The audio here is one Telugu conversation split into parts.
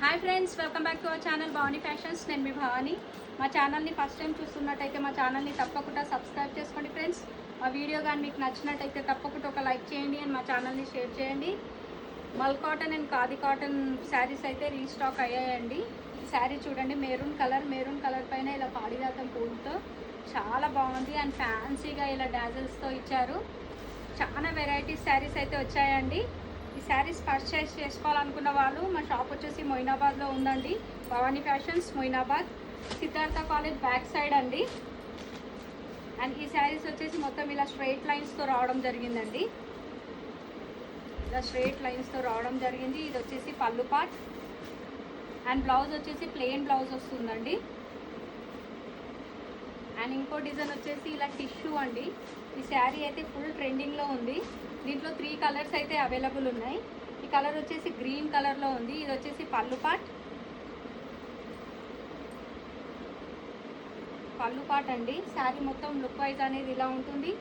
Hi friends, welcome back to our channel Bhavani fashions. నేను మీ భవానీ. మా ఛానల్ని ఫస్ట్ టైం చూస్తున్నట్టయితే మా ఛానల్ని తప్పకుండా సబ్స్క్రైబ్ చేసుకోండి ఫ్రెండ్స్. మా వీడియో కానీ మీకు నచ్చినట్టయితే తప్పకుండా ఒక లైక్ చేయండి అండ్ మా ఛానల్ని షేర్ చేయండి. మల్ cotton and khadi cotton saris అయితే రీస్టాక్ అయ్యాయండి. ఈ శారీ చూడండి, మెరూన్ కలర్ పైన ఇలా పాడిదాతం పూలతో చాలా బాగుంది అండ్ ఫ్యాన్సీగా ఇలా డాజల్స్తో ఇచ్చారు. చాలా వెరైటీస్ శారీస్ అయితే వచ్చాయండి. ఈ శారీస్ పర్చేస్ చేసుకోవాలనుకున్న వాళ్ళు మా షాప్ వచ్చేసి మొయినాబాద్లో ఉందండి. Bhavani fashions Moinabad, Siddhartha college back side అండి. అండ్ ఈ శారీస్ వచ్చేసి మొత్తం ఇలా స్ట్రైట్ లైన్స్తో రావడం జరిగిందండి. ఇలా స్ట్రైట్ లైన్స్తో రావడం జరిగింది. ఇది వచ్చేసి పళ్ళు పార్ట్ అండ్ బ్లౌజ్ వచ్చేసి ప్లెయిన్ బ్లౌజ్ వస్తుందండి. అండ్ ఇంకో డిజైన్ వచ్చేసి ఇలా టిష్యూ అండి. ఈ శారీ అయితే ఫుల్ ట్రెండింగ్లో ఉంది. దీంట్లో 3 కలర్స్ అయితే అవైలబుల్ ఉన్నాయి. ఈ కలర్ వచ్చేసి గ్రీన్ కలర్లో ఉంది. ఇది వచ్చేసి పళ్ళు పార్ట్ అండి. శారీ మొత్తం లుక్ వైజ్ అనేది ఇలా ఉంటుంది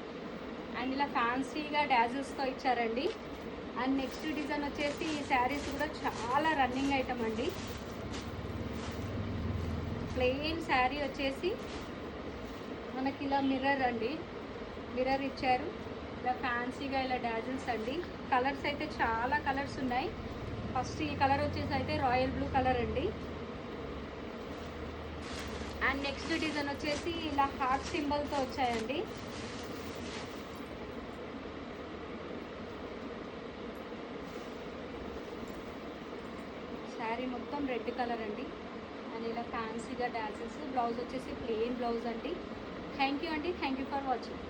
అండ్ ఇలా ఫ్యాన్సీగా డాజిల్స్తో ఇచ్చారండి. అండ్ నెక్స్ట్ డిజైన్ వచ్చేసి ఈ శారీస్ కూడా చాలా రన్నింగ్ ఐటమ్ అండి. ప్లెయిన్ శారీ వచ్చేసి మనకి ఇలా మిర్రర్ ఇచ్చారు. ఇలా ఫ్యాన్సీగా ఇలా డాజిల్స్ అండి. కలర్స్ అయితే చాలా కలర్స్ ఉన్నాయి. ఫస్ట్ ఈ కలర్ వచ్చేసి అయితే రాయల్ బ్లూ కలర్ అండి. అండ్ నెక్స్ట్ డిజైన్ వచ్చేసి ఇలా హార్ట్ సింబల్తో వచ్చాయండి. శారీ మొత్తం రెడ్ కలర్ అండి అండ్ ఇలా ఫ్యాన్సీగా డాజిల్స్. బ్లౌజ్ వచ్చేసి ప్లెయిన్ బ్లౌజ్ అండి. థ్యాంక్ యూ అండి. Thank you for watching.